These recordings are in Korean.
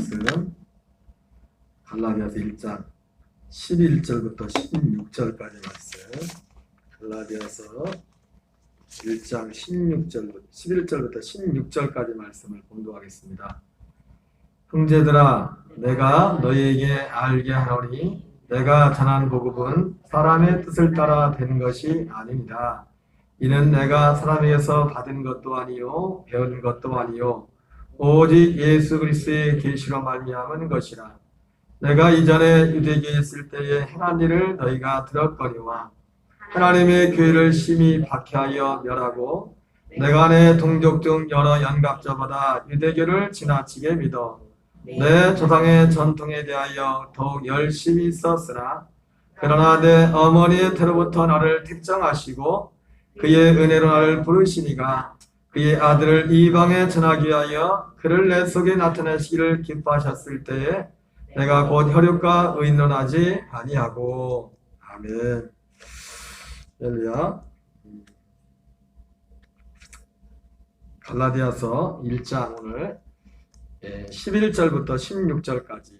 말씀 갈라디아서 1장 11절부터 16절까지 말씀. 갈라디아서 1장 11절부터 16절까지 말씀을 공독하겠습니다. 형제들아, 내가 너희에게 알게 하노니 내가 전한 복음은 사람의 뜻을 따라 된 것이 아닙니다. 이는 내가 사람에게서 받은 것도 아니요 배운 것도 아니요 오직 예수 그리스도의 계시로 말미암은 것이라. 내가 이전에 유대교에 있을 때에 행한 일을 너희가 들었거니와 하나님의 교회를 심히 박해하여 멸하고 내가 내 동족 중 여러 연갑자보다 유대교를 지나치게 믿어 내 조상의 전통에 대하여 더욱 열심히 썼으나 그러나 내 어머니의 태로부터 나를 택정하시고 그의 은혜로 나를 부르시니가 그의 아들을 이방에 전하기 위하여 그를 내 속에 나타내시기를 기뻐하셨을 때에 내가 곧 혈육과 의인론 하지 아니하고. 아멘. 할렐루야. 갈라디아서 1장 오늘 11절부터 16절까지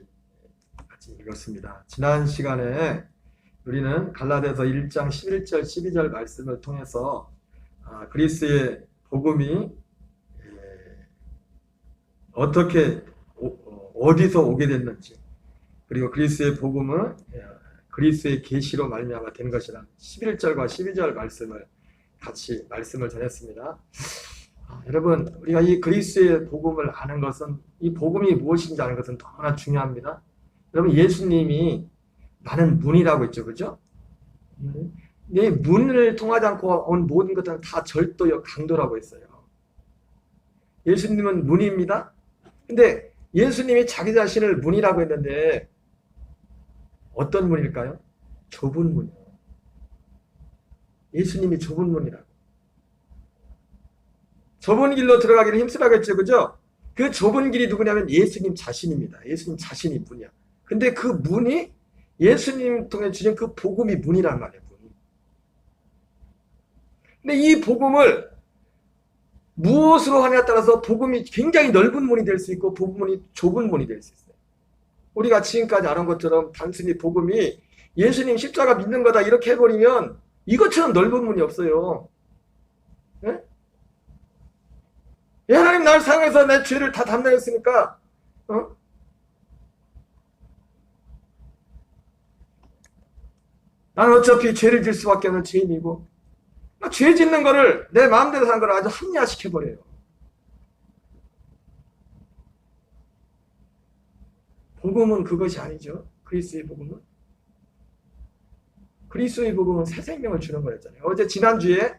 같이 읽었습니다. 지난 시간에 우리는 갈라디아서 1장 11절 12절 말씀을 통해서 그리스도의 복음이 어떻게 어디서 오게 됐는지, 그리고 그리스도의 복음은 그리스도의 계시로 말미암아 된 것이라 11절과 12절 말씀을 같이 말씀을 전했습니다. 여러분, 우리가 이 그리스도의 복음을 아는 것은, 이 복음이 무엇인지 아는 것은 너무나 중요합니다. 여러분, 예수님이 나는 문이라고 했죠, 그죠? 내 문을 통하지 않고 온 모든 것들은 다 절도요 강도라고 했어요. 예수님은 문입니다. 근데 예수님이 자기 자신을 문이라고 했는데 어떤 문일까요? 좁은 문이요. 예수님이 좁은 문이라고. 좁은 길로 들어가기를 힘쓰라고 했죠, 그죠? 그 좁은 길이 누구냐면 예수님 자신입니다. 예수님 자신이 문이야. 근데 그 문이 예수님 통해 주신 그 복음이 문이란 말이에요. 문이. 근데 이 복음을 무엇으로 하냐에 따라서 복음이 굉장히 넓은 문이 될 수 있고 복음이 좁은 문이 될 수 있어요. 우리가 지금까지 알은 것처럼 단순히 복음이 예수님 십자가 믿는 거다 이렇게 해버리면 이것처럼 넓은 문이 없어요. 네? 하나님 나를 사랑해서 내 죄를 다 담당했으니까 나는 어차피 죄를 질 수밖에 없는 죄인이고, 죄 짓는 거를 내 마음대로 산 거를 아주 합리화시켜버려요. 복음은 그것이 아니죠. 그리스도의 복음은. 그리스도의 복음은 새 생명을 주는 거였잖아요. 어제 지난주에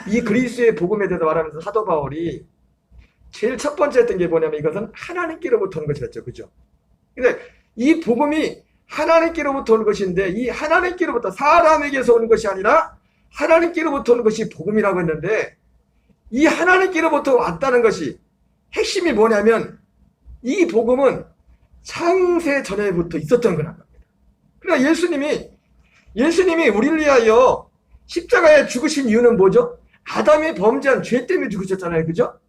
이 그리스도의 복음에 대해서 말하면서 사도 바울이 제일 첫 번째 했던 게 뭐냐면 이것은 하나님께로부터 오는 것이었죠. 그죠? 근데 이 복음이 하나님께로부터 오는 것인데 이 하나님께로부터 사람에게서 오는 것이 아니라 하나님께로부터 오는 것이 복음이라고 했는데 이 하나님께로부터 왔다는 것이 핵심이 뭐냐면 이 복음은 창세 전에부터 있었던 거란 겁니다. 그러니까 예수님이 우리를 위하여 십자가에 죽으신 이유는 뭐죠? 아담이 범죄한 죄 때문에 죽으셨잖아요. 그죠?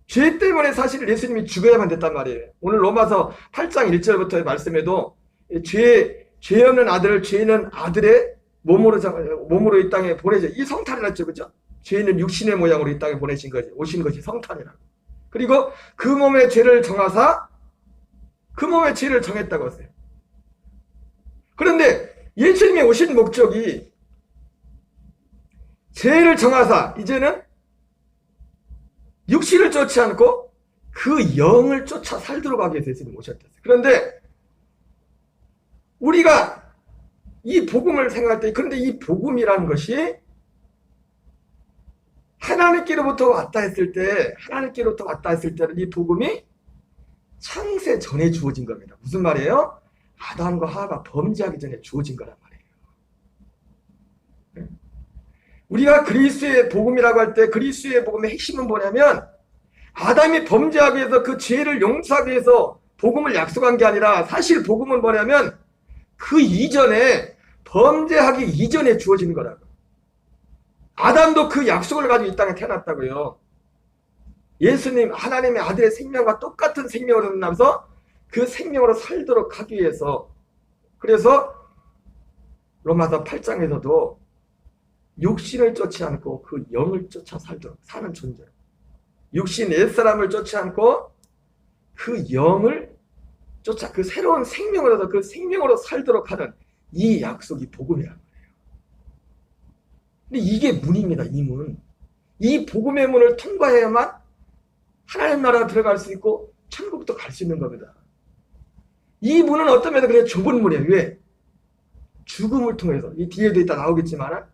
죄 때문에 사실 예수님이 죽어야만 됐단 말이에요. 오늘 로마서 8장 1절부터의 말씀에도 죄 없는 아들을 죄 있는 아들의 몸으로 이 땅에 보내죠. 이 성탄을 했죠. 그죠? 죄 있는 육신의 모양으로 이 땅에 오신 것이 성탄이라고. 그리고 그 몸의 죄를 정하사 그 몸의 죄를 정했다고 하세요. 그런데 예수님이 오신 목적이 죄를 정하사 이제는 육신을 쫓지 않고 그 영을 쫓아 살도록 하기 위해서 예수님이 오셨어요. 그런데 우리가 이 복음을 생각할 때, 그런데 이 복음이라는 것이 하나님께로부터 왔다 했을 때는 이 복음이 창세 전에 주어진 겁니다. 무슨 말이에요? 아담과 하와가 범죄하기 전에 주어진 거란 말이에요. 우리가 그리스도의 복음이라고 할 때 그리스도의 복음의 핵심은 뭐냐면 아담이 범죄하기 위해서 그 죄를 용서하기 위해서 복음을 약속한 게 아니라 사실 복음은 뭐냐면 그 이전에 범죄하기 이전에 주어진 거라고. 아담도 그 약속을 가지고 이 땅에 태어났다고요. 예수님 하나님의 아들의 생명과 똑같은 생명으로 나면서 그 생명으로 살도록 하기 위해서, 그래서 로마서 8장에서도 육신을 쫓지 않고 그 영을 쫓아 살도록 사는 존재, 육신 옛사람을 쫓지 않고 그 영을 쫓아 그 새로운 생명을 얻어 그 생명으로 살도록 하는 이 약속이 복음이란 말이에요. 근데 이게 문입니다. 이 문. 이 복음의 문을 통과해야만 하나님 나라에 들어갈 수 있고 천국도 갈 수 있는 겁니다. 이 문은 어떤 면에서 그냥 좁은 문이에요. 왜? 죽음을 통해서, 이 뒤에도 이따 나오겠지만,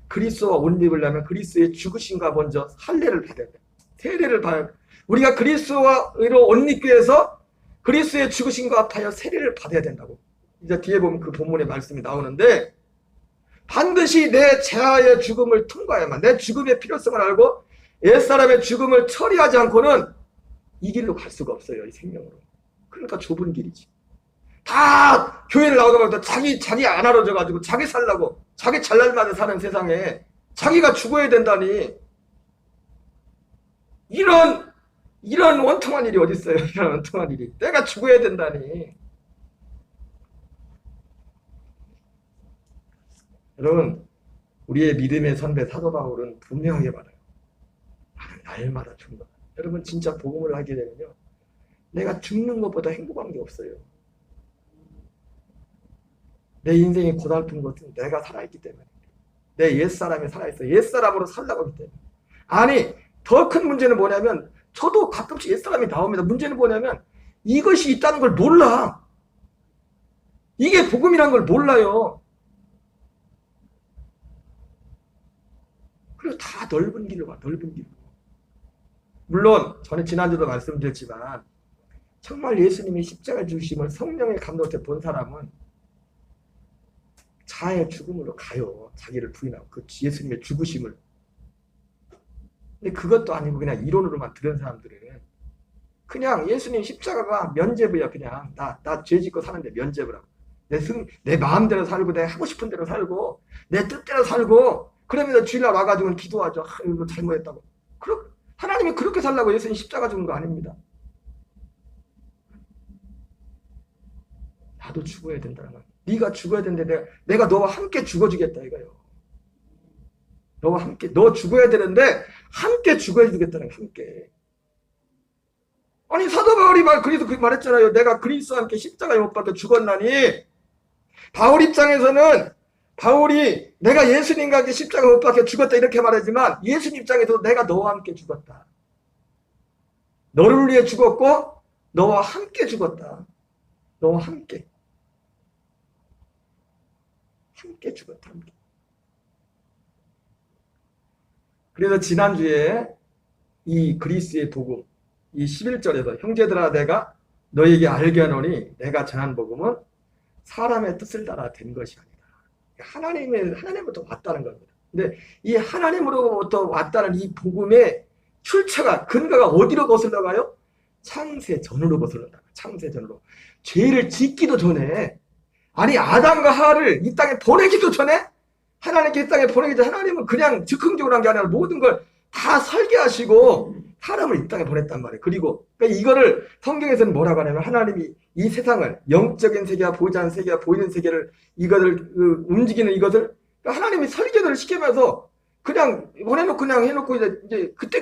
그리스도와 옷 입으려면 그리스도의 죽으심과 먼저 할례를 받아야 돼요. 세례를 받아야 돼요. 우리가 그리스도로 옷 입기 위해서 그리스도의 죽으심과 합하여 세례를 받아야 된다고. 이제 뒤에 보면 그 본문의 말씀이 나오는데, 반드시 내 재하의 죽음을 통과해야만, 내 죽음의 필요성을 알고 옛사람의 죽음을 처리하지 않고는 이 길로 갈 수가 없어요. 이 생명으로. 그러니까 좁은 길이지. 다 교회를 나오다 자기 안 알아져가지고 자기 살라고, 자기 잘날만을 사는 세상에 자기가 죽어야 된다니, 이런 원통한 일이 어디 있어요? 이런 원통한 일이. 내가 죽어야 된다니. 여러분, 우리의 믿음의 선배 사도 바울은 분명하게 말해요. 나는 날마다 죽는다. 여러분, 진짜 복음을 하게 되면요, 내가 죽는 것보다 행복한 게 없어요. 내 인생이 고달픈 것은 내가 살아있기 때문에, 내 옛사람이 살아있어요. 옛사람으로 살라고 하기 때문에. 아니, 더 큰 문제는 뭐냐면, 저도 가끔씩 옛사람이 나옵니다. 문제는 뭐냐면 이것이 있다는 걸 몰라. 이게 복음이라는 걸 몰라요. 그리고 다 넓은 길로 가, 넓은 길로. 물론 저는 지난주도 말씀드렸지만 정말 예수님이 십자가 주심을 성령의 감동을 본 사람은 자아의 죽음으로 가요. 자기를 부인하고 그 예수님의 죽으심을. 근데 그것도 아니고 그냥 이론으로만 들은 사람들은 그냥 예수님 십자가가 면죄부야. 그냥 나 죄 짓고 사는데 면죄부라고. 내 마음대로 살고 내 하고 싶은 대로 살고 내 뜻대로 살고 그러면서 주일날 와가지고 기도하죠. 이거 잘못했다고. 하나님이 그렇게 살라고 예수님 십자가 죽은 거 아닙니다. 나도 죽어야 된다는 거야. 네가 죽어야 되는데 내가 너와 함께 죽어주겠다 이거예요. 너와 함께, 너 죽어야 되는데 함께 죽어주겠다는 거야. 함께. 아니 사도 바울이 그래서 말했잖아요. 내가 그리스도와 함께 십자가에 못 박혀 죽었나니. 바울 입장에서는 바울이 내가 예수님과 함께 십자가에 못 박혀 죽었다 이렇게 말하지만 예수님 입장에서 내가 너와 함께 죽었다. 너를 위해 죽었고 너와 함께 죽었다. 너와 함께. 함께 죽었다. 함께. 그래서 지난주에 이 그리스의 복음, 이 11절에서 형제들아 내가 너에게 알게 하노니 내가 전한 복음은 사람의 뜻을 따라 된 것이 아니다. 하나님으로부터 왔다는 겁니다. 근데 이 하나님으로부터 왔다는 이 복음의 출처가, 근거가 어디로 거슬러 가요? 창세 전으로 거슬러다. 창세 전으로. 죄를 짓기도 전에, 아니 아담과 하와를 이 땅에 보내기도 전에, 하나님께 이 땅에 보내기 전에 하나님은 그냥 즉흥적으로 한 게 아니라 모든 걸 다 설계하시고 사람을 이 땅에 보냈단 말이에요. 그리고 그러니까 이거를 성경에서는 뭐라고 하냐면 하나님이 이 세상을, 영적인 세계와 보이지 않는 세계와 보이는 세계를, 이것을 움직이는 이것을 하나님이 설계를 시키면서 그냥 보내놓고 그냥 해놓고 이제 그때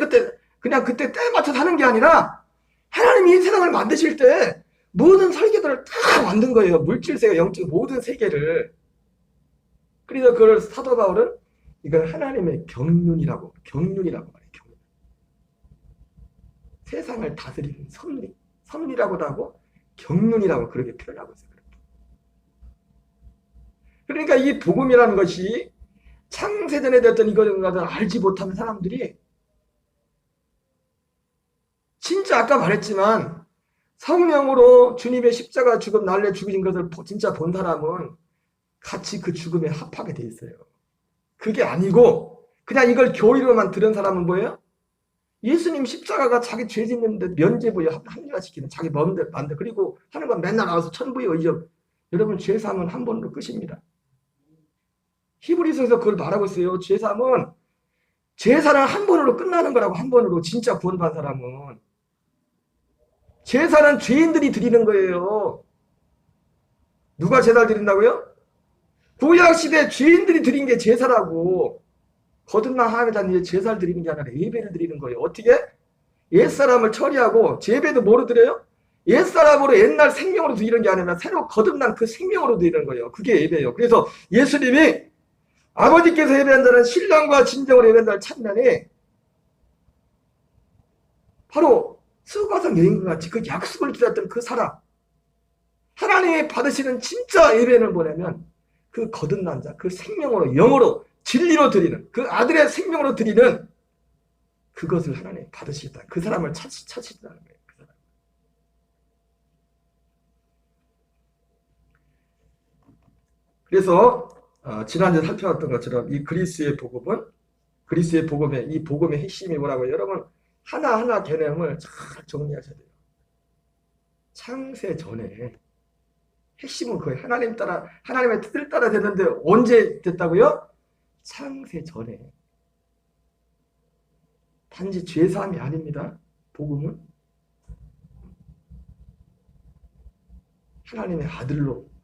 그냥 그때 때에 맞춰 사는 게 아니라 하나님이 이 세상을 만드실 때 모든 설계들을 다 만든 거예요. 물질 세계, 영적 모든 세계를. 그래서 그걸 사도 바울은 이걸 하나님의 경륜이라고 말해요. 경륜. 세상을 다스리는 섭리라고도 하고 경륜이라고 그렇게 표현하고 있어요. 그러니까 이 복음이라는 것이 창세전에 됐던 이것을 알지 못하는 사람들이, 진짜 아까 말했지만 성령으로 주님의 십자가 죽음 날려 죽으신 것을 진짜 본 사람은 같이 그 죽음에 합하게 돼 있어요. 그게 아니고 그냥 이걸 교리로만 들은 사람은 뭐예요? 예수님 십자가가 자기 죄 짓는데 면죄부에 합리화시키는 자기 마음대로 만들, 그리고 하는 건 맨날 나와서 천부의 의적. 여러분 죄사함은 한 번으로 끝입니다. 히브리서에서 그걸 말하고 있어요. 죄사함은 제사는 한 번으로 끝나는 거라고. 한 번으로 진짜 구원받은 사람은 제사는 죄인들이 드리는 거예요. 누가 제사를 드린다고요? 구약시대 죄인들이 드린 게 제사라고. 거듭난 하나님의 제사를 드리는 게 아니라 예배를 드리는 거예요. 어떻게? 옛사람을 처리하고 예배도 뭐로 드려요? 옛사람으로 옛날 생명으로 드리는 게 아니라 새로 거듭난 그 생명으로 드리는 거예요. 그게 예배예요. 그래서 예수님이 아버지께서 예배한다는 신랑과 진정으로 예배한다는 찬양이 바로 수가성 여인과 같이 그 약속을 기다렸던 그 사람, 하나님이 받으시는 진짜 예배는 뭐냐면 그 거듭난 자, 그 생명으로 영으로 진리로 드리는 그 아들의 생명으로 드리는 그것을 하나님이 받으시겠다. 그 사람을 찾으시다는 거예요. 그 사람. 그래서 지난주에 살펴봤던 것처럼 이 그리스의 복음의 이 복음의 핵심이 뭐라고요? 여러분 하나하나 개념을 잘 정리하셔야 돼요. 창세 전에 핵심은 거의 하나님의 뜻을 따라 됐는데 언제 됐다고요? 창세 전에. 단지 죄사함이 아닙니다. 복음은 하나님의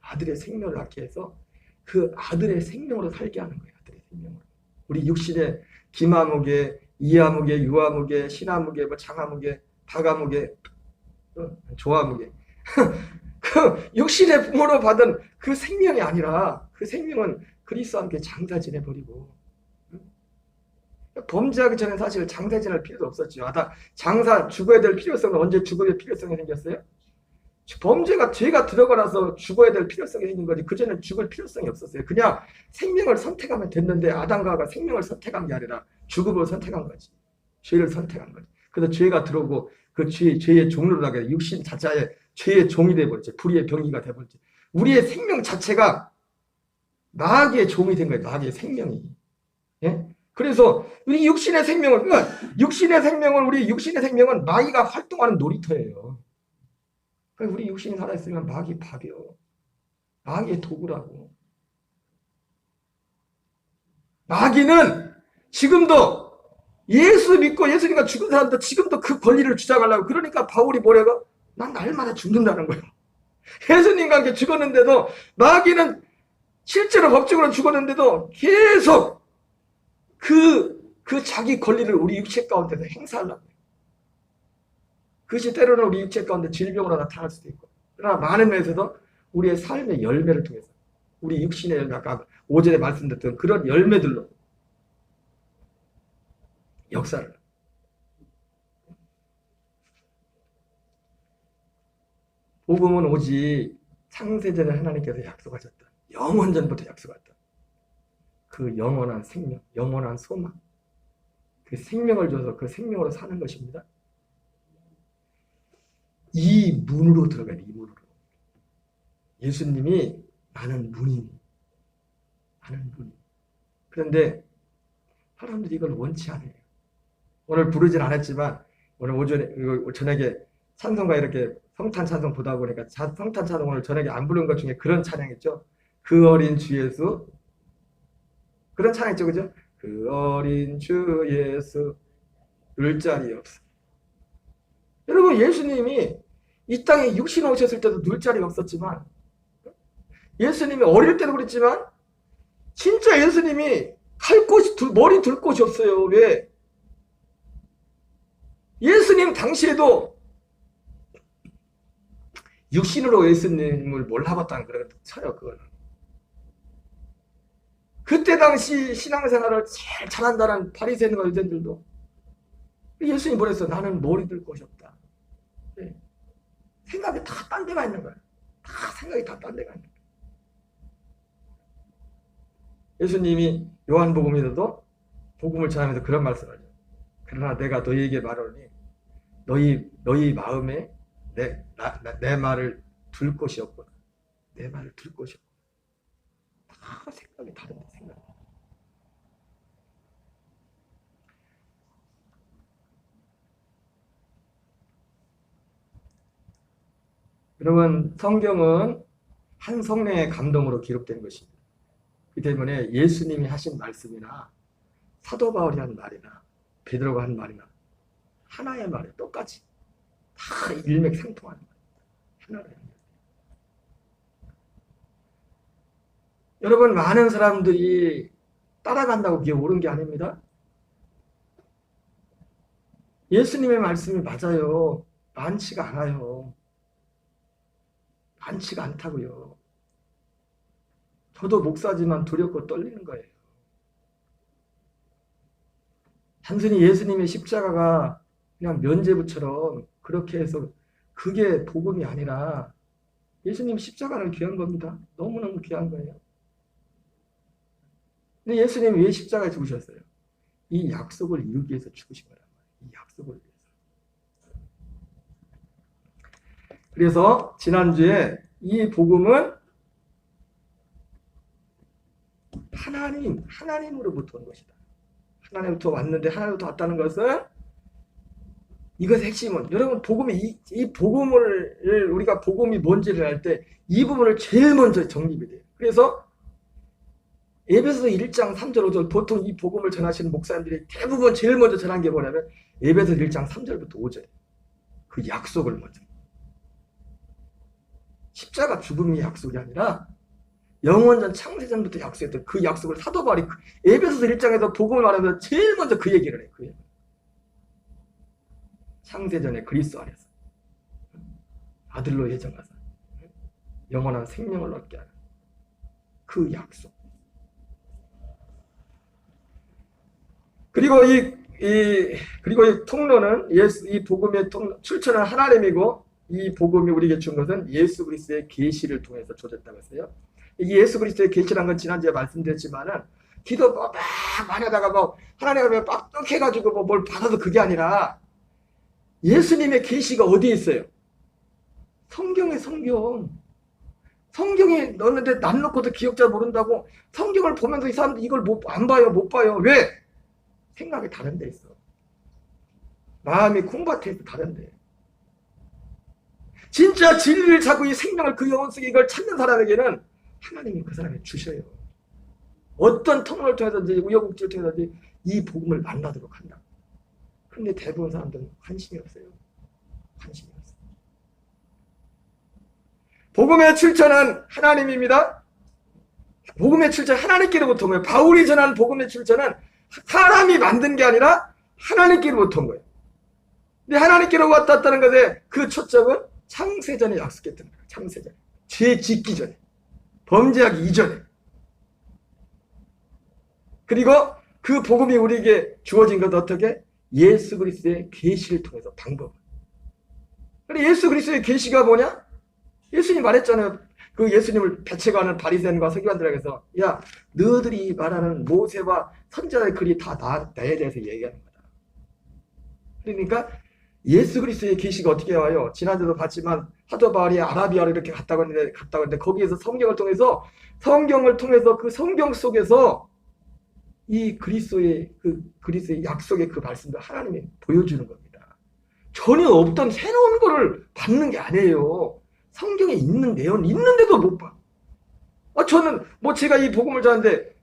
아들의 생명을 낳게 해서 그 아들의 생명으로 살게 하는 거예요. 아들의 생명으로. 우리 육신의 기마무게, 이하무게, 유하무게, 신하무게, 장하무게, 다가무게, 조하무게 그 육신의 부모로 받은 그 생명이 아니라 그 생명은 그리스도와 함께 장사 지내버리고 범죄하기 전에 사실 장사 지낼 필요도 없었죠. 장사 죽어야 될 필요성은 언제 죽어야 될 필요성이 생겼어요? 죄가 들어가서 죽어야 될 필요성이 생긴 거지 그전엔 죽을 필요성이 없었어요. 그냥 생명을 선택하면 됐는데 아담과 하와가 생명을 선택한 게 아니라 죽음을 선택한 거지. 죄를 선택한 거지. 그래서 죄가 들어오고 그 죄의 종로로 나게 육신 자체에 죄의 종이 돼버렸지. 불의의 병기가 돼버렸지. 우리의 생명 자체가 마귀의 종이 된 거예요. 마귀의 생명이. 예? 그래서 우리 육신의 생명은 마귀가 활동하는 놀이터예요. 우리 육신이 살아있으면 마귀 밥이요. 마귀의 도구라고. 마귀는 지금도 예수 믿고 예수님과 죽은 사람도 지금도 그 권리를 주장하려고. 그러니까 바울이 뭐래요? 난 날마다 죽는다는 거예요. 예수님과 함께 죽었는데도 마귀는 실제로 법적으로 죽었는데도 계속 그 자기 권리를 우리 육체 가운데서 행사하려고 해요. 그것이 때로는 우리 육체 가운데 질병으로 나타날 수도 있고, 그러나 많은 면에서도 우리의 삶의 열매를 통해서 우리 육신의 열매, 아까 오전에 말씀드렸던 그런 열매들로 역사를. 복음은 오직 창세전에 하나님께서 약속하셨던, 영원전부터 약속하셨던 그 영원한 생명, 영원한 소망, 그 생명을 줘서 그 생명으로 사는 것입니다. 이 문으로 들어가야 돼. 이 문으로. 예수님이 나는 문이니. 그런데 사람들이 이걸 원치 않아요. 오늘 부르진 않았지만 오늘 저녁에 찬송가 이렇게 성탄 찬송 보다 보니까 성탄 찬송 오늘 저녁에 안 부른 것 중에 그런 찬양 있죠. 그 어린 주 예수. 그런 찬양 있죠. 그죠? 그 어린 주 예수 울 자리 없어. 여러분 예수님이 이 땅에 육신 오셨을 때도 누울 자리가 없었지만, 예수님이 어릴 때도 그랬지만 진짜 예수님이 머리 둘 곳이 없어요. 왜? 예수님 당시에도 육신으로 예수님을 몰라봤다는 그런 쳐요. 그거는 그때 당시 신앙생활을 제일 잘한다는 바리새인과 유대인들도 예수님이 뭐랬어? 나는 머리 둘 곳이 없다. 네. 생각이 다 딴 데가 있는 거야. 생각이 다 딴 데가 있는 거야. 예수님이 요한복음에서도 복음을 전하면서 그런 말씀을 하죠. 그러나 내가 너희에게 말하노니 너희 마음에 내 말을 둘 곳이 없구나. 내 말을 둘 곳이 없구나. 다 생각이 다른데 생각. 여러분 성경은 한 성령의 감동으로 기록된 것입니다. 그 때문에 예수님이 하신 말씀이나 사도 바울이 한 말이나 베드로가 한 말이나 하나의 말에 똑같이 다 일맥상통하는 거예요. 하나로 연결돼요. 여러분, 많은 사람들이 따라간다고 그게 옳은 게 아닙니다. 예수님의 말씀이 맞아요. 많지가 않아요. 많지가 않다고요. 저도 목사지만 두렵고 떨리는 거예요. 단순히 예수님의 십자가가 그냥 면죄부처럼 그렇게 해서 그게 복음이 아니라 예수님 십자가는 귀한 겁니다. 너무너무 귀한 거예요. 근데 예수님이 왜 십자가에 죽으셨어요? 이 약속을 이루기 위해서 죽으신 거란 말이에요. 이 약속을 위해서. 그래서 지난주에 이 복음은 하나님으로부터 온 것이다. 하나님부터 왔는데 하나님부터 왔다는 것은 이것의 핵심은 여러분 복음이 이 복음을 우리가 복음이 뭔지를 알 때 이 부분을 제일 먼저 정립이 돼요. 그래서 에베소서 1장 3절 5절 보통 이 복음을 전하시는 목사님들이 대부분 제일 먼저 전한 게 뭐냐면 에베소서 1장 3절부터 5절 그 약속을 먼저 십자가 죽음이 약속이 아니라 영원전 창세전부터 약속했던 그 약속을 사도 바울이 에베소서 1장에서 복음을 말하면서 제일 먼저 그 얘기를 해요. 그 얘기. 창세전에 그리스도 안에서 아들로 예정하사 영원한 생명을 얻게 하는 그 약속. 그리고 이 통로는 이 복음의 출처는 하나님이고 이 복음이 우리에게 준 것은 예수 그리스도의 계시를 통해서 주어졌다고 했어요. 이 예수 그리스도의 계시라는 건 지난주에 말씀드렸지만은 기도 막 많이 하다가 뭐 하나님 앞에 빡떡해가지고 뭐 뭘 받아서 그게 아니라 예수님의 계시가 어디에 있어요? 성경에 성경에 넣었는데 난 놓고도 기억자 모른다고 성경을 보면서 이 사람들 이걸 안 봐요, 못 봐요. 왜? 생각이 다른 데 있어. 마음이 콩밭에 다른 데. 진짜 진리를 찾고 이 생명을 그 영혼 속에 이걸 찾는 사람에게는 하나님이 그 사람에 주셔요. 어떤 통로를 통해서든지 우여곡절을 통해서든지 이 복음을 만나도록 한다. 그런데 대부분 사람들은 관심이 없어요. 관심이 없어요. 복음의 출처는 하나님입니다. 복음의 출처는 하나님께로부터 온 거예요. 바울이 전한 복음의 출처는 사람이 만든 게 아니라 하나님께로부터 온 거예요. 근데 하나님께로 왔다는 것의 그 초점은 창세전에 약속했던 거예요. 창세전. 죄 짓기 전에. 범죄하기 이전에. 그리고 그 복음이 우리에게 주어진 것은 어떻게? 예수 그리스도의 계시를 통해서 방법. 근데 예수 그리스도의 계시가 뭐냐? 예수님 말했잖아요. 그 예수님을 배척하는 바리새인과 서기관들에게서 야, 너희들이 말하는 모세와 선지자의 글이 다 나에 대해서 얘기하는 거다. 그러니까 예수 그리스도의 계시가 어떻게 와요? 지난주도 봤지만 사도 바울이 아라비아로 이렇게 갔다고 했는데 거기에서 성경을 통해서 그 성경 속에서 이 그리스도의 약속의 그 말씀을 하나님이 보여주는 겁니다. 전혀 없던 새로운 거를 받는 게 아니에요. 성경에 있는 내용 있는데도 못 봐. 저는 제가 이 복음을 전하는데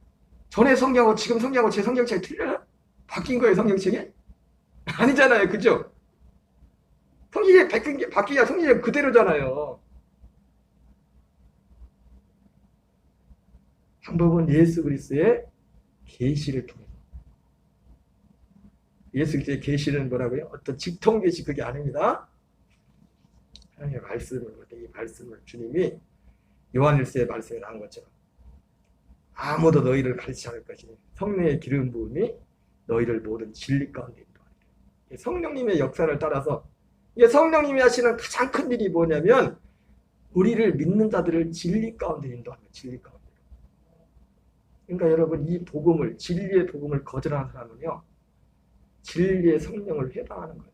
전에 성경하고 지금 성경하고 제 성경책이 틀려요? 바뀐 거예요, 성경책이? 아니잖아요, 그죠? 성경이 바뀌야 성경이 그대로잖아요. 방법은 예수 그리스도의 계시를 통해서. 예수 그리스도의 계시는 뭐라고요? 어떤 직통 계시 그게 아닙니다. 하나님의 이 말씀을 주님이 요한일서의 말씀에 나온 것처럼 아무도 너희를 가르치지 않을 것이니 성령의 기름 부음이 너희를 모든 진리 가운데 인도하리라. 성령님의 역사를 따라서 성령님이 하시는 가장 큰 일이 뭐냐면 우리를 믿는 자들을 진리 가운데 인도하는 거예요. 진리 가운데. 그러니까 여러분 이 복음을 진리의 복음을 거절하는 사람은요 진리의 성령을 회방하는 거예요.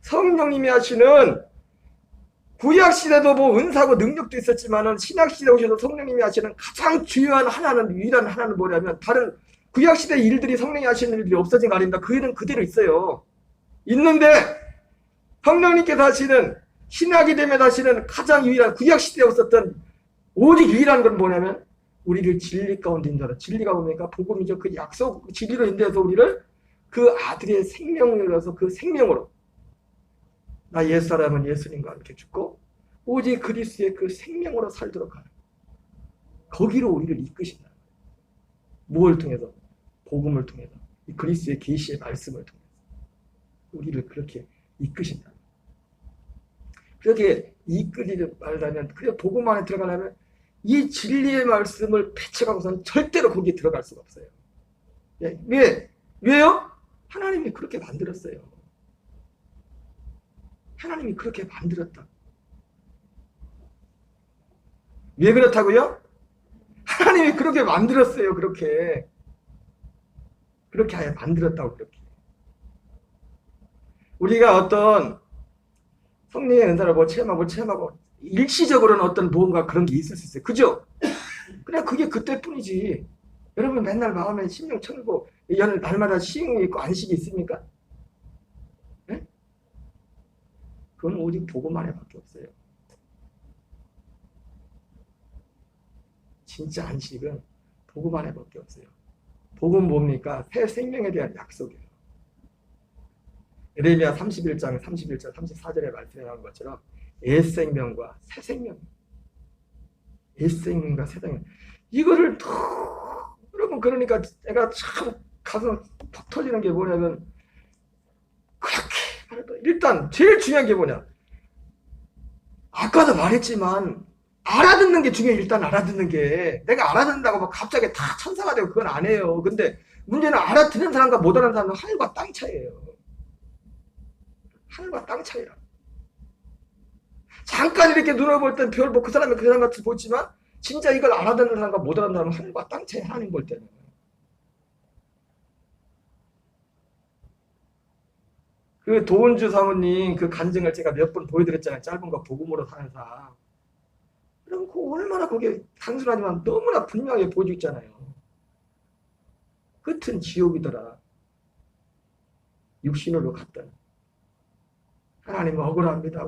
성령님이 하시는 구약시대도 은사고 능력도 있었지만은 신약시대 오셔서 성령님이 하시는 가장 중요한 유일한 하나는 뭐냐면 다른 구약시대 일들이 성령이 하시는 일들이 없어진 거 아닙니다. 그 일은 그대로 있어요. 있는데 성령님께서 하시는 신약이 되면 하시는 가장 유일한 구약시대에 없었던 오직 유일한 건 뭐냐면 우리를 진리 가운데 인도하라. 진리가 뭡니까? 복음이죠. 그 약속 진리로 인도해서 우리를 그 아들의 생명을 얻어서 그 생명으로 나 옛사람은 예수님과 함께 죽고 오직 그리스도의 그 생명으로 살도록 하는 거기로 우리를 이끄신다. 무엇을 통해서? 복음을 통해서, 이 그리스도의 계시의 말씀을 통해서 우리를 그렇게 이끄신다. 그렇게 이끌리지 말다면, 그래 복음 안에 들어가려면 이 진리의 말씀을 배척하고서는 절대로 거기에 들어갈 수가 없어요. 왜요? 하나님이 그렇게 만들었어요. 하나님이 그렇게 만들었다. 왜 그렇다고요? 하나님이 그렇게 만들었어요. 그렇게 아예 만들었다고. 그렇게 우리가 어떤 성령의 은사를 체험하고 일시적으로는 어떤 무언가 그런 게 있을 수 있어요. 그죠? 그냥 그게 그때뿐이지. 여러분 맨날 마음에 심령 천국 날마다 시흥이 있고 안식이 있습니까? 네? 그건 오직 복음 안에밖에 없어요. 진짜 안식은 복음 안에밖에 없어요. 복음 뭡니까? 새 생명에 대한 약속이에요. 예레미야 31장 31절 34절에 말씀해 나온 것처럼 옛 생명과 새 생명, 옛 생명과 새 생명, 이거를 여러분, 그러니까 내가 참 가슴 퍽 터지는 게 뭐냐면, 그렇게 일단 제일 중요한 게 뭐냐, 아까도 말했지만 알아듣는 게 중요해. 일단 알아듣는 게, 내가 알아듣는다고 막 갑자기 다 천사가 되고 그건 안 해요. 근데 문제는 알아듣는 사람과 못 알아듣는 사람은 하늘과 땅 차이예요. 하늘과 땅 차이라. 잠깐 이렇게 눈을 볼 땐 별 그 사람이 그 사람 같이 보지만 진짜 이걸 알아듣는 사람과 못 알아듣는 사람은 하늘과 땅 차이. 하나님 볼 때는. 그 도은주 사모님 그 간증을 제가 몇 번 보여드렸잖아요. 짧은 거 복음으로 사는 삶. 그럼 그 얼마나 그게 단순하지만 너무나 분명하게 보여주고 있잖아요. 끝은 지옥이더라. 육신으로 갔더니. 하나님은 억울합니다.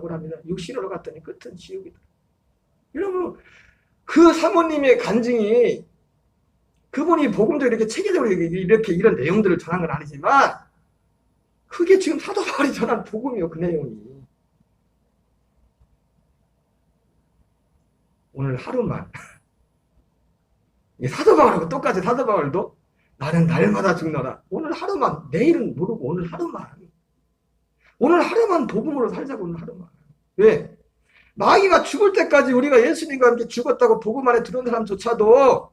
육신으로 갔더니 끝은 지옥이더라. 여러분, 그 사모님의 간증이, 그분이 복음도 이렇게 체계적으로 이렇게 이런 내용들을 전한 건 아니지만, 그게 지금 사도 바울이 전한 복음이요, 그 내용이. 오늘 하루만, 사도 바울하고 똑같이 사도 바울도 나는 날마다 죽노라. 오늘 하루만, 내일은 모르고 오늘 하루만 복음으로 살자고. 오늘 하루만. 왜? 마귀가 죽을 때까지 우리가 예수님과 함께 죽었다고 복음 안에 들어온 사람조차도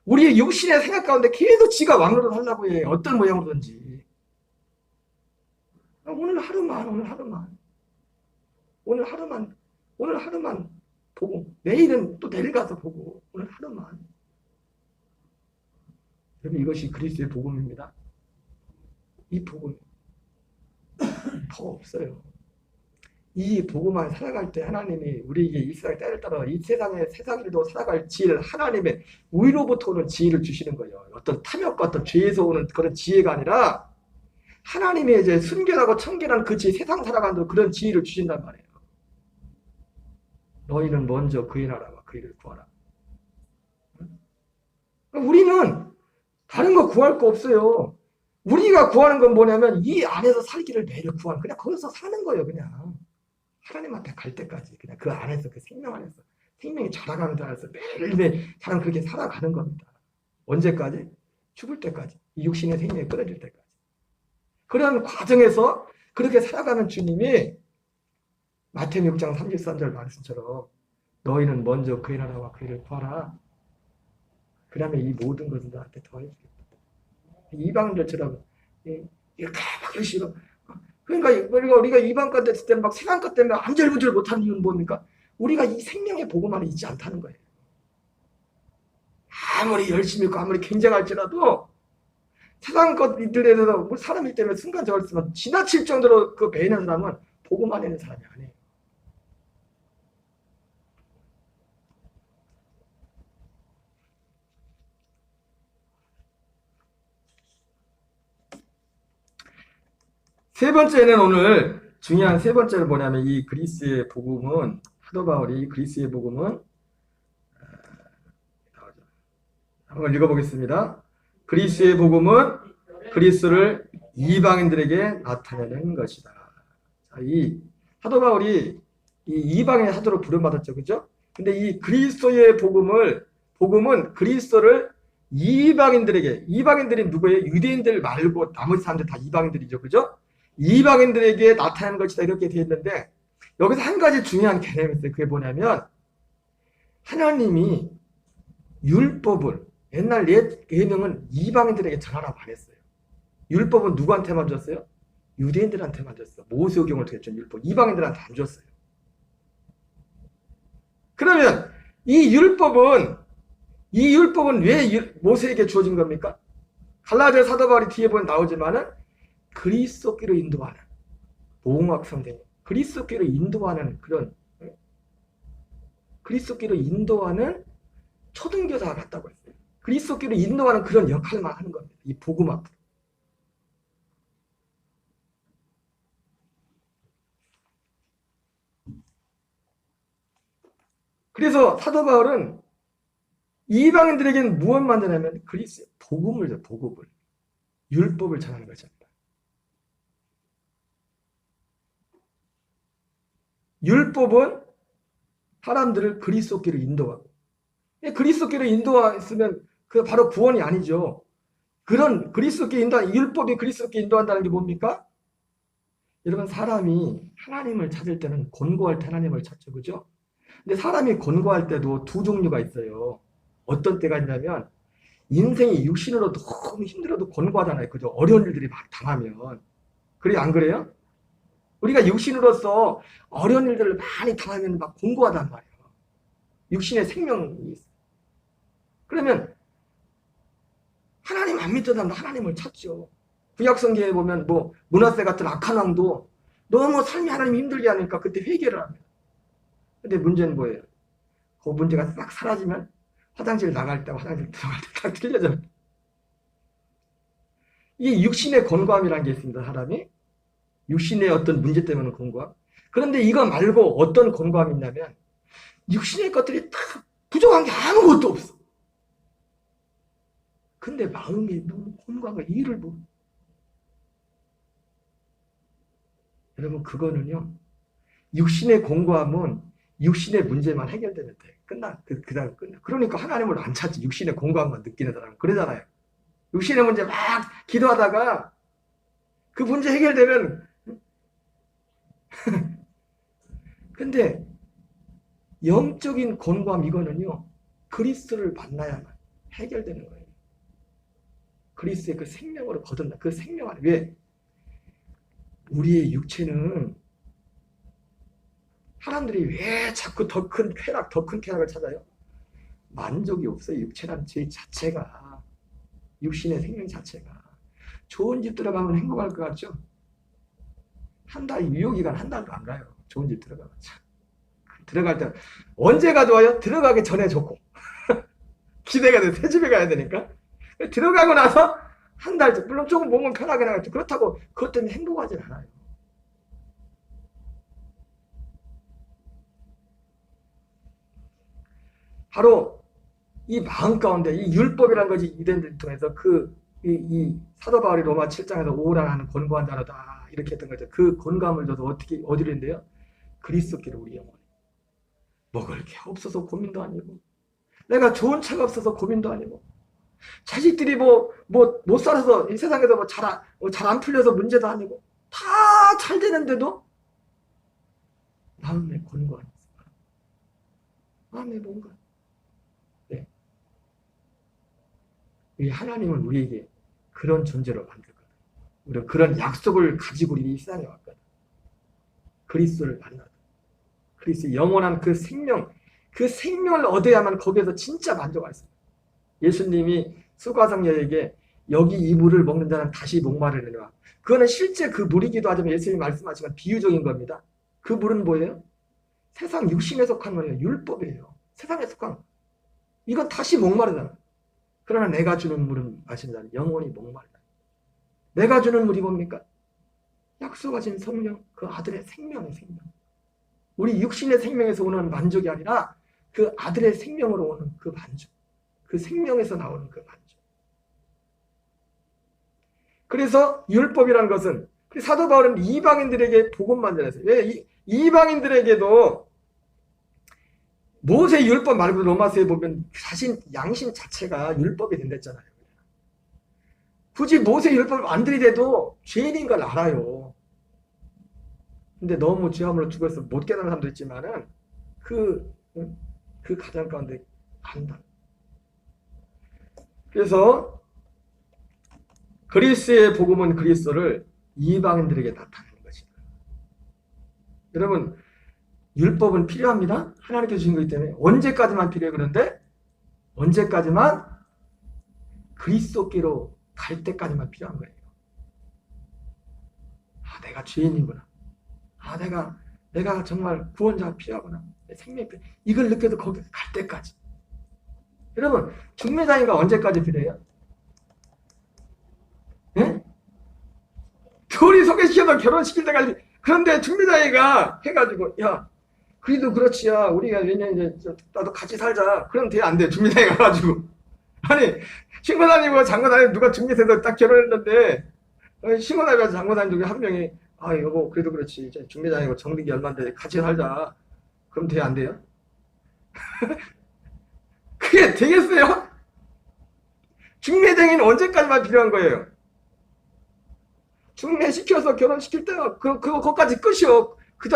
우리의 육신의 생각 가운데 계속 지가 왕으로 살라고 해. 어떤 모양으로든지. 오늘 하루만 보고, 내일은 또 내일 가서 보고, 오늘 하루만. 여러분, 이것이 그리스도의 복음입니다. 이 복음 더 없어요. 이 복음만 살아갈 때 하나님이 우리에게 이 세상의 때를 따라 이 세상일도 살아갈 지혜를, 하나님의 위로부터 오는 지혜를 주시는 거예요. 어떤 탐욕과 어떤 죄에서 오는 그런 지혜가 아니라 하나님의 이제 순결하고 청결한 그 지혜, 세상 살아가는 그런 지혜를 주신단 말이에요. 너희는 먼저 그의 나라와 그의를 구하라. 우리는 다른 거 구할 거 없어요. 우리가 구하는 건 뭐냐면 이 안에서 살기를 매일 구하는, 그냥 거기서 사는 거예요. 그냥 하나님한테 갈 때까지 그냥 그 안에서, 그 생명 안에서, 생명이 자라가는 데 안에서 매일매일 사람 그렇게 살아가는 겁니다. 언제까지? 죽을 때까지. 이 육신의 생명이 끊어질 때까지. 그런 과정에서 그렇게 살아가는 주님이 마태복음 6장 33절 말씀처럼 너희는 먼저 그의 나라와 그의를 구하라. 그러면 이 모든 것을 너한테 더해주겠다. 이방인들처럼 이렇게 막 열심히, 그러니까 우리가 이방과 됐을 때는 막 세상과 때문에 안절부절 못하는 이유는 뭡니까? 우리가 이 생명의 복음 안에 있지 않다는 거예요. 아무리 열심히 있고 아무리 굉장할지라도 세상 것들에 대해서 사람이기 때문에 순간 저걸 쓰면 지나칠 정도로 그 배이는 사람은 복음 안에 있는 사람이 아니에요. 세 번째는, 오늘 중요한 세 번째는 뭐냐면, 이 그리스의 복음은, 사도 바울이 그리스의 복음은, 한번 읽어보겠습니다. 그리스의 복음은 그리스를 이방인들에게 나타내는 것이다. 자, 이 사도 바울이 이 이방인의 사도로 부름받았죠. 그죠? 근데 이 그리스도의 복음은 그리스도를 이방인들이 누구예요? 유대인들 말고 나머지 사람들 다 이방인들이죠. 그죠? 이방인들에게 나타나는 것이다. 이렇게 되어 있는데, 여기서 한 가지 중요한 개념이 있어요. 그게 뭐냐면, 하나님이 율법을, 옛날 옛 계명은 이방인들에게 전하라고 안 했어요. 율법은 누구한테만 줬어요? 유대인들한테만 줬어요. 모세오경을 통해 준 율법. 이방인들한테 안 줬어요. 그러면 이 율법은 왜 모세에게 주어진 겁니까? 갈라디아 사도 바울이 뒤에 보면 나오지만은 그리스도께로 인도하는 보응학 성경, 그리스도께로 인도하는 그런 그리스도께로 인도하는 초등교사가 같다고 했어요. 그리스도께로 인도하는 그런 역할만 하는 겁니다. 이 복음 앞으로. 그래서 사도 바울은 이방인들에게는 무엇만 전하면 복음을 율법을 전하는 것입니다. 율법은 사람들을 그리스도께로 인도하고, 그리스도께로 인도했으면 그 바로 구원이 아니죠. 그런 그리스도께 율법이 그리스도께 인도한다는 게 뭡니까? 여러분, 사람이 하나님을 찾을 때는 권고할 때 하나님을 찾죠. 그죠? 근데 사람이 권고할 때도 두 종류가 있어요. 어떤 때가 있냐면, 인생이 육신으로 너무 힘들어도 권고하잖아요. 그죠? 어려운 일들이 막 당하면. 그래요? 안 그래요? 우리가 육신으로서 어려운 일들을 많이 당하면 막 권고하단 말이에요. 육신의 생명이 있어요. 그러면 하나님 안 믿던 사람도 하나님을 찾죠. 구약성경에 보면 뭐 므낫세 같은 악한 왕도 너무 삶이 하나님 힘들게 하니까 그때 회개를 합니다. 근데 문제는 뭐예요? 그 문제가 싹 사라지면 화장실 나갈 때 화장실 들어갈 때 딱 틀려져요. 이 육신의 권고함이라는 게 있습니다. 사람이 육신의 어떤 문제 때문에 권고함. 그런데 이거 말고 어떤 권고함이 있냐면, 육신의 것들이 다 부족한 게 아무것도 없어. 근데 마음이 너무 권고함을 이해를 모르. 여러분, 그거는요, 육신의 권고함은 육신의 문제만 해결되면 돼. 그다음 끝나. 그러니까 하나님을 안 찾지. 육신의 권고함만 느끼는 사람은 그러잖아요. 육신의 문제 막 기도하다가 그 문제 해결되면 근데 영적인 권고함, 이거는요, 그리스도를 만나야만 해결되는 거예요. 그리스도의 그 생명으로 거듭나. 그 생명 안에. 왜? 우리의 육체는 사람들이 왜 자꾸 더 큰 쾌락을 찾아요? 만족이 없어요. 육체란 죄 자체가, 육신의 생명 자체가. 좋은 집 들어가면 행복할 것 같죠? 한 달, 유효기간 한 달도 안 가요. 좋은 집 들어가면. 들어갈 때 언제가 좋아요? 들어가기 전에 좋고 기대가 돼. 새 집에 가야 되니까. 들어가고 나서 한 달, 물론 조금 몸은 편하게 나겠죠. 그렇다고 그것 때문에 행복하진 않아요. 바로 이 마음 가운데 이 율법이라는 것이 유대인들을 통해서 이 사도 바울이 로마 7장에서 오라 하는 권고한 자로다 이렇게 했던 거죠. 그 권고함을 줘도 어디로 인데요? 그리스도께로 우리 영혼에. 먹을 게 없어서 고민도 아니고, 내가 좋은 차가 없어서 고민도 아니고, 자식들이 못 살아서 이 세상에서 잘 안 풀려서 문제도 아니고, 다 잘 되는데도 마음에 권고하는 거예요. 마음에 뭔가. 네. 이 하나님은 우리에게 그런 존재로 만들거든. 우리가 그런 약속을 가지고 우리 이 세상에 왔거든. 그리스도를 만나다. 그리스도 영원한 그 생명을 얻어야만 거기에서 진짜 만족할 수 있어요. 예수님이 수가성녀에게 여기 이 물을 먹는 자는 다시 목마르느니라. 그거는 실제 그 물이기도 하지만 예수님이 말씀하시면 비유적인 겁니다. 그 물은 뭐예요? 세상 육신에 속한 거예요. 율법이에요. 세상에 속한. 이건 다시 목마르다. 그러나 내가 주는 물은 마신다는 영원히 목마르다. 내가 주는 물이 뭡니까? 약속하신 성령, 그 아들의 생명의 생명. 우리 육신의 생명에서 오는 만족이 아니라 그 아들의 생명으로 오는 그 만족. 그 생명에서 나오는 그 만족. 그래서 율법이라는 것은 사도 바울은 이방인들에게 복음만 전했어요. 왜? 이방인들에게도 모세 율법 말고 로마서에 보면 사실 양심 자체가 율법이 된댔잖아요. 굳이 모세 율법을 안 들이대도 죄인인 걸 알아요. 근데 너무 죄함으로 죽어서 못 깨달은 사람도 있지만은 그 가정 가운데 안다. 그래서 그리스의 복음은 그리스도를 이방인들에게 나타내는 것입니다. 여러분, 율법은 필요합니다. 하나님께서 주신 거기 때문에 언제까지만 필요해. 그런데 언제까지만 그리스도께로 갈 때까지만 필요한 거예요. 아, 내가 죄인이구나. 아, 내가 정말 구원자가 필요하구나. 내 생명이 필요해. 이걸 느껴도 거기 갈 때까지. 여러분, 중매자인가 언제까지 필요해요? 예? 둘이 소개시켜서 결혼시킬 때까지. 그런데 중매자이가 해가지고, 야, 그래도 그렇지야. 우리가 왜냐면 이제 나도 같이 살자. 그럼 돼, 안 돼. 중매자이가 가가지고. 아니, 신고 다니고 장고 다니고 누가 중매에서 딱 결혼했는데, 신고 다니고 장고 다니는 중에 한 명이, 아, 여보, 그래도 그렇지. 이제 중매자이고 정직이 얼마인데 같이 살자. 그럼 돼, 안 돼요? 그게 되겠어요? 중매쟁이는 언제까지만 필요한 거예요? 중매시켜서 결혼시킬 때가 그거까지 끝이요. 그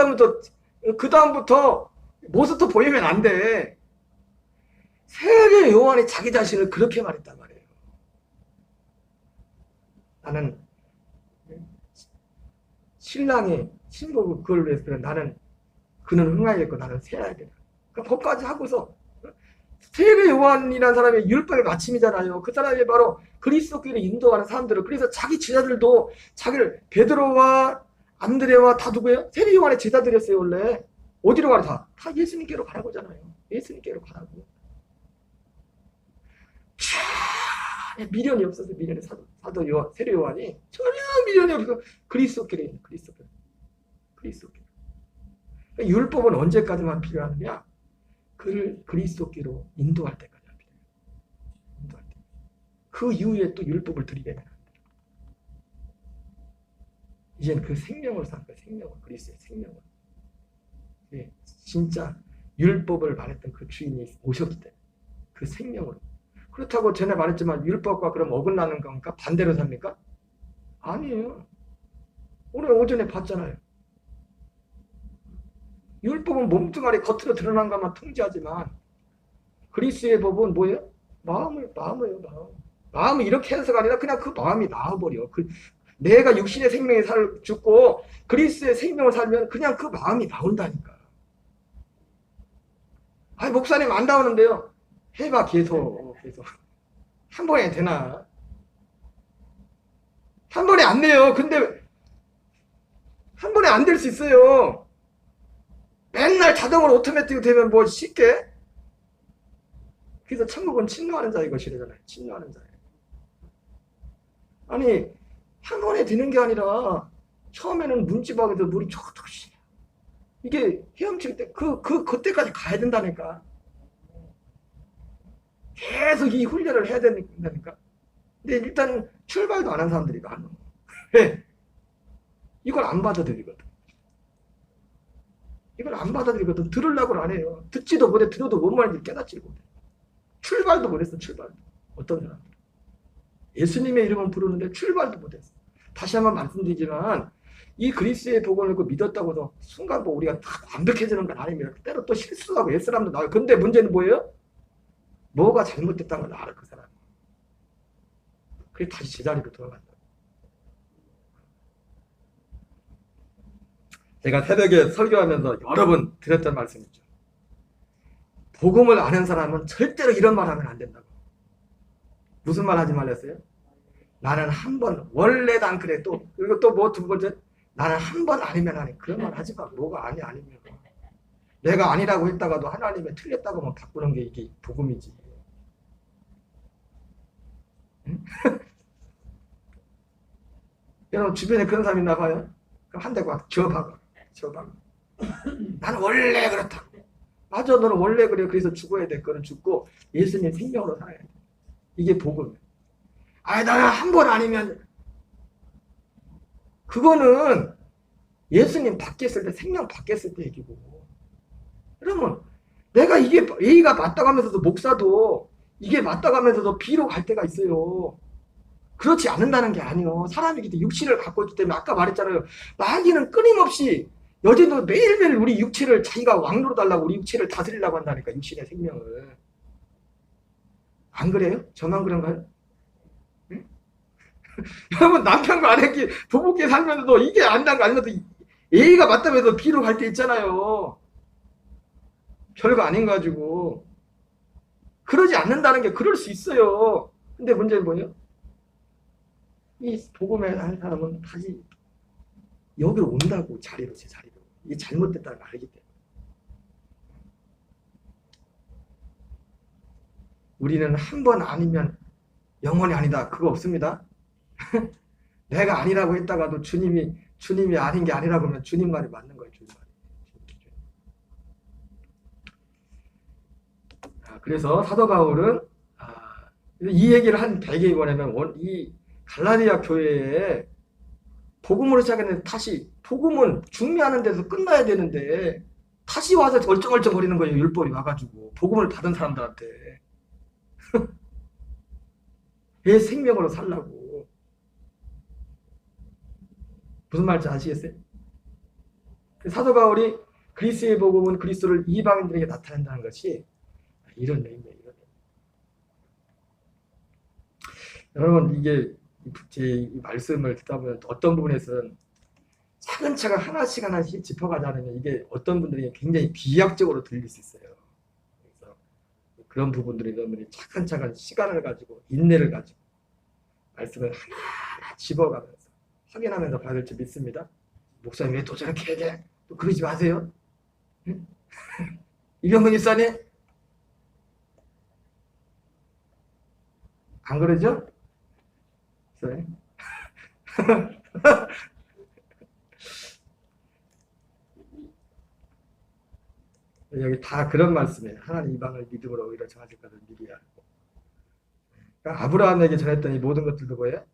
다음부터 모습도 보이면 안 돼. 세례 요한이 자기 자신을 그렇게 말했단 말이에요. 나는 신랑이 신부고 그걸 위해서 나는 그는 흥하겠고 나는 세야겠다. 그러니까 그것까지 하고서 세례 요한이라는 사람이 율법의 마침이잖아요. 그 사람이 바로 그리스도께로 인도하는 사람들을. 그래서 자기 제자들도 자기를 베드로와 안드레와 다 누구예요? 세례 요한의 제자들이었어요. 원래 어디로 가라? 다 예수님께로 가라고 하잖아요. 예수님께로 가라고. 전혀 미련이 없어서 미련이 사도 요한, 세례 요한이 전혀 미련이 없어서 그리스도께로 있는 그리스도께로. 그러니까 율법은 언제까지만 필요하느냐? 그를 그리스도께로 인도할 때까지 필요해요. 인도할 때. 그 이후에 또 율법을 들이대면 안 돼요. 이제는 그 생명을 산 거예요. 생명을. 그리스도의 생명을. 예, 진짜 율법을 말했던 그 주인이 오셨기 때문에 그 생명으로. 그렇다고 전에 말했지만 율법과 그럼 어긋나는 겁니까? 반대로 삽니까? 아니에요. 오늘 오전에 봤잖아요. 율법은 몸뚱아리 겉으로 드러난 것만 통제하지만 그리스의 법은 뭐예요? 마음이에요. 마음을 이렇게 해서가 아니라 그냥 그 마음이 나와버려. 내가 육신의 생명에 죽고 그리스의 생명을 살면 그냥 그 마음이 나온다니까. 아니 목사님 안 나오는데요. 해봐 계속. 한 번에 되나? 한 번에 안 돼요. 근데 한 번에 안 될 수 있어요. 맨날 자동으로 오토매틱 되면 뭐 쉽게? 그래서 천국은 침노하는 자의 것이래잖아요. 침노하는 자예요. 아니 한 번에 되는 게 아니라 처음에는 문지박에서 물이 조금씩 이게 헤엄칠 때 그때까지 가야 된다니까. 계속 이 훈련을 해야 된다니까. 근데 일단 출발도 안 한 사람들이 많아. 왜? 이걸 안 받아들이거든. 이걸 안 받아들이거든. 들으려고는 안 해요. 듣지도 못해. 들어도 뭔 말인지 깨닫지를 못해. 출발도 못했어. 출발도. 어떤 사람들. 예수님의 이름을 부르는데 출발도 못했어. 다시 한번 말씀드리지만 이 그리스의 복음을 믿었다고 해서 순간 뭐 우리가 다 완벽해지는 건 아닙니다. 때로 또 실수하고 옛 사람도 나와요. 근데 문제는 뭐예요? 뭐가 잘못됐다는 걸 알아 그 사람. 그래서 다시 제자리로 돌아간다. 제가 새벽에 설교하면서 여러 번 드렸던 말씀이죠. 복음을 아는 사람은 절대로 이런 말 하면 안 된다고. 무슨 말 하지 말랬어요? 나는 한 번 원래도 안 그래. 또 그리고 또 뭐 두 번째 나는 한 번 아니면 아니. 그런 말 하지 마. 뭐가 아니면 내가 아니라고 했다가도 하나님이 틀렸다고만 바꾸는 게 이게 복음이지. 응? 여러분 주변에 그런 사람이 있나 봐요? 그럼 한 대고 지어봐봐. 나는 원래 그렇다. 맞아, 너는 원래 그래. 그래서 죽어야 될 거는 죽고 예수님 생명으로 살아야 돼. 이게 복음. 아니 나는 한 번 아니면 그거는 예수님 밖에 있을 때, 생명 밖에 있을 때 얘기고. 그러면 내가 이게 A가 맞다고 하면서도 목사도 이게 맞다고 하면서도 B로 갈 때가 있어요. 그렇지 않는다는 게 아니요. 사람이기 때문에 육신을 갖고 있기 때문에 아까 말했잖아요. 마귀는 끊임없이 여전히 매일매일 우리 육체를 자기가 왕노로 달라고 우리 육체를 다스리려고 한다니까. 육신의 생명을. 안 그래요? 저만 그런가요? 응? 여러분 남편과 아내끼리 부부끼리 살면서도 이게 안다는 거 아니면서 A가 맞다면서 B로 갈 때 있잖아요. 별거 아닌 거 가지고. 그러지 않는다는 게 그럴 수 있어요. 근데 문제는 뭐예요? 이 복음에 한 사람은 다시 여기로 온다고 자리로 제 자리로. 이게 잘못됐다는 걸 알기 때문에. 우리는 한 번 아니면 영원히 아니다. 그거 없습니다. 내가 아니라고 했다가도 주님이 아닌 게 아니라고 하면 주님 말이 맞는 거예요. 주님 말이. 그래서 사도 바울은 이 얘기를 한 배경이 뭐냐면 이 갈라디아 교회에 복음으로 시작했는데 다시 복음은 중매하는 데서 끝나야 되는데 다시 와서 얼쩡얼쩡 거리는 거예요. 율법이 와가지고 복음을 받은 사람들한테 내 생명으로 살라고. 무슨 말인지 아시겠어요? 사도 바울이 그리스의 복음은 그리스도를 이방인들에게 나타낸다는 것이 이런 의미예요. 여러분 이게 제 말씀을 듣다 보면 어떤 부분에서는 차근차근 하나씩 짚어가지 않으면 이게 어떤 분들에게 굉장히 비약적으로 들릴 수 있어요. 그래서 그런 부분들이 여러분이 차근차근 시간을 가지고 인내를 가지고 말씀을 하나하나 집어가면서 확인하면서 봐야 될지 믿습니다. 목사님 왜 또 저렇게 얘기해? 또 그러지 마세요. 응? 이병근 일사님 안 그러죠? 여기 다 그런 말씀이에요. 하나님 이방을 믿음으로 오히려 정하실 것을 미리 알고. 그러니까 아브라함에게 전했던 이 모든 것들도 뭐예요?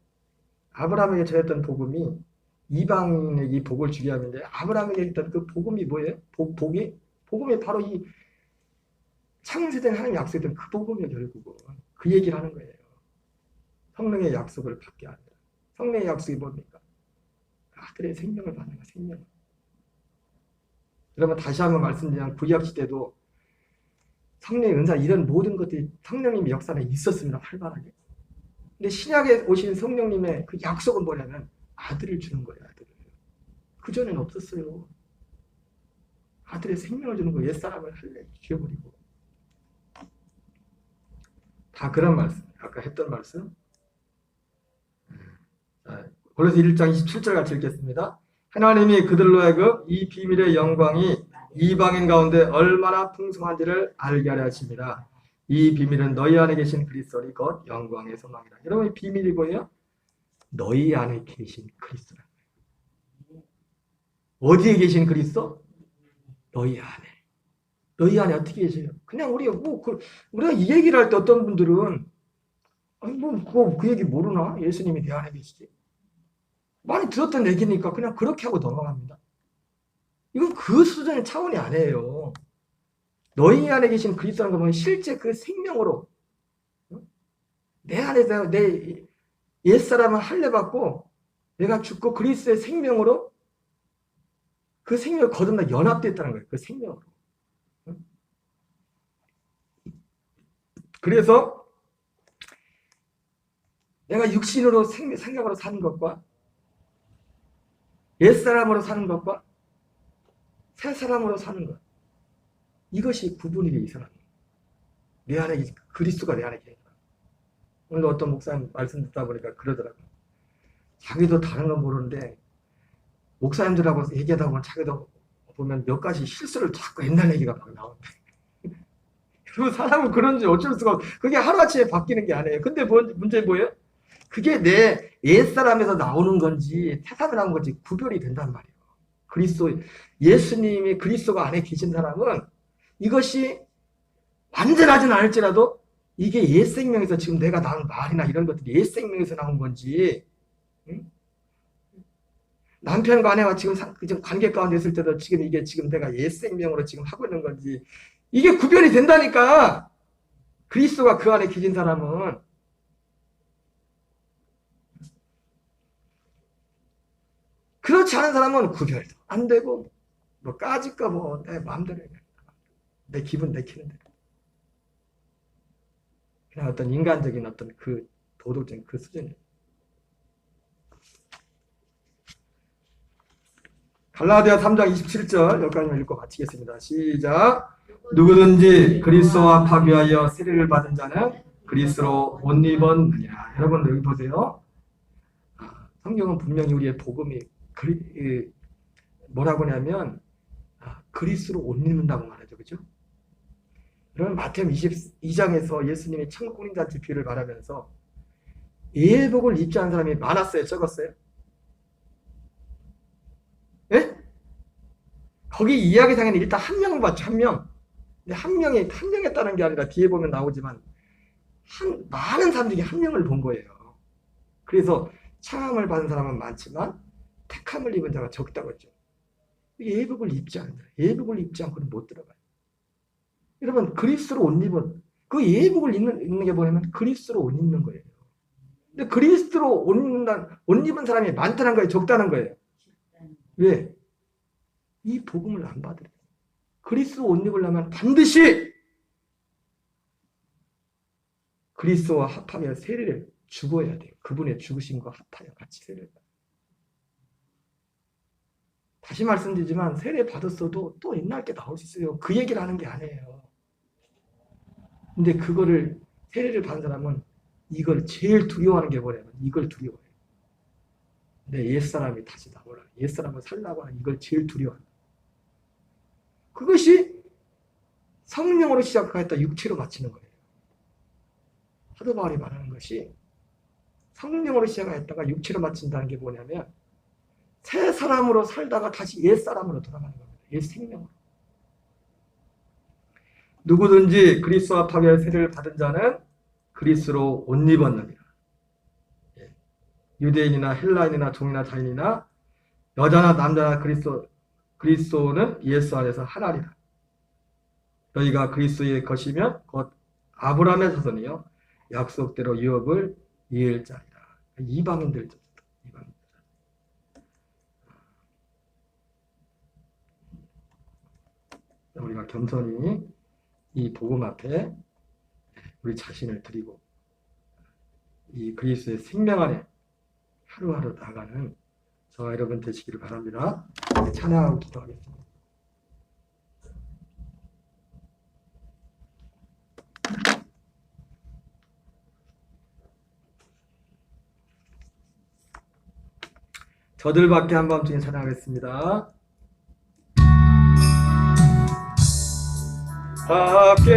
아브라함에게 전했던 복음이 이방인에게 이 복을 주게 하는데 아브라함에게 했던 그 복음이 뭐예요? 복음이 바로 이 창세된 하나님 약속했던 그 복음이에요. 결국은 그 얘기를 하는 거예요. 성령의 약속을 받게 하는 거예요. 성령의 약속이 뭡니까? 아들의 생명을 받는 거예요. 생명. 여러분 다시 한번 말씀드리면 구약 시대도 성령의 은사 이런 모든 것들이 성령님의 역사는 있었습니다. 활발하게. 근데 신약에 오신 성령님의 그 약속은 뭐냐면 아들을 주는 거예요. 아들을. 그전에는 없었어요. 아들의 생명을 주는 거예요. 옛사람을 할래 죽여버리고. 다 그런 말씀. 아까 했던 말씀. 골로새 1장 27절 같이 읽겠습니다. 하나님이 그들로 하여금 이 비밀의 영광이 이방인 가운데 얼마나 풍성한지를 알게 하려 하십니다. 이 비밀은 너희 안에 계신 그리스도니 곧 영광의 소망이라. 여러분 이 비밀이 뭐예요? 너희 안에 계신 그리스도라. 어디에 계신 그리스도? 너희 안에. 너희 안에 어떻게 계세요? 그냥 우리가 이 얘기를 할 때 어떤 분들은 아니 그 얘기 모르나? 예수님이 내 안에 계시지. 많이 들었던 얘기니까 그냥 그렇게 하고 넘어갑니다. 이건 그 수준의 차원이 아니에요. 너희 안에 계신 그리스도라는 거 보면 실제 그 생명으로 내 안에서 내 옛사람을 할례받고 내가 죽고 그리스도의 생명으로 그 생명을 거듭나 연합됐다는 거예요. 그 생명으로. 그래서 내가 육신으로 생각으로 사는 것과 옛사람으로 사는 것과 새사람으로 사는 것, 이것이 구분이 돼 이상한 거예요. 내 안에 그리스도가 내 안에 계시다. 오늘 어떤 목사님 말씀 듣다 보니까 그러더라고요. 자기도 다른 건 모르는데 목사님들하고 얘기하다 보면 자기도 보면 몇 가지 실수를 자꾸 옛날 얘기가 막 나오는데 그 사람은 그런지 어쩔 수가 없어. 그게 하루아침에 바뀌는 게 아니에요. 근데 문제 뭐예요? 그게 내 옛사람에서 나오는 건지 태산에 나온 건지 구별이 된단 말이에요. 예수님이 그리스도가 안에 계신 사람은 이것이 완전하진 않을지라도 이게 옛 생명에서 지금 내가 나온 말이나 이런 것들이 옛 생명에서 나온 건지 남편과 아내와 지금 관계 가운데 있을 때도 지금 이게 지금 내가 옛 생명으로 지금 하고 있는 건지 이게 구별이 된다니까. 그리스도가 그 안에 계신 사람은. 그렇지 않은 사람은 구별도 안 되고 뭐 까짓거 뭐 내 마음대로 해. 내 기분 내키는 대로. 그냥 어떤 인간적인 어떤 그 도덕적인 그 수준이에요. 갈라디아 3장 27절 여기까지만 읽고 마치겠습니다. 시작. 누구든지 그리스도와 합하여 세례를 받은 자는 그리스도로 옷 입었느니라. 여러분 여기 보세요. 성경은 분명히 우리의 복음이 뭐라고 하냐면 그리스도로 옷 입는다고 말하죠. 그죠? 여러분 마태복음 22장에서 예수님이 천국 군인잔치 비유를 말하면서 예복을 입지 않은 사람이 많았어요? 적었어요? 예? 거기 이야기상에는 일단 한 명을 봤죠. 한 명. 근데 한 명했다는 게 아니라 뒤에 보면 나오지만 많은 사람 중에 한 명을 본 거예요. 그래서 창함을 받은 사람은 많지만 택함을 입은 자가 적다고 했죠. 예복을 입지 않는 거예요. 예복을 입지 않고는 못 들어가요. 여러분 그리스도로 옷 입은 그 예복을 입는 게 뭐냐면 그리스도로 옷 입는 거예요. 근데 그리스도로 옷 입은 사람이 많다는 거예요, 적다는 거예요. 왜? 이 복음을 안 받으래요. 그리스도 옷 입으려면 반드시 그리스도와 합하며 세례를 죽어야 돼요. 그분의 죽으심과 합하여 같이 세례를 받아요. 다시 말씀드리지만 세례 받았어도 또 옛날 게 나올 수 있어요. 그 얘기를 하는 게 아니에요. 근데 그거를 세례를 받은 사람은 이걸 제일 두려워하는 게 뭐냐면 이걸 두려워해요. 내 옛사람이 다시 나오라. 옛사람을 살라고 하는 이걸 제일 두려워한다. 그것이 성령으로 시작하였다 육체로 마치는 거예요. 사도 바울이 말하는 것이 성령으로 시작하였다가 육체로 마친다는 게 뭐냐면 새 사람으로 살다가 다시 옛사람으로 돌아가는 겁니다. 옛 생명으로. 누구든지 그리스도와 합하여 세례를 받은 자는 그리스도로 옷 입었느니라. 유대인이나 헬라인이나 종이나 자인이나 여자나 남자나 그리스도는 예수 안에서 하나니라. 너희가 그리스도의 것이면 곧 아브라함의 자손이요 약속대로 유업을 이을 자니라. 이방인들. 우리가 겸손히 이 복음 앞에 우리 자신을 드리고 이 그리스도의 생명 안에 하루하루 나가는 저와 여러분 되시기를 바랍니다. 찬양하고 기도하겠습니다. 저들밖에 한밤중에 찬양하겠습니다. 함께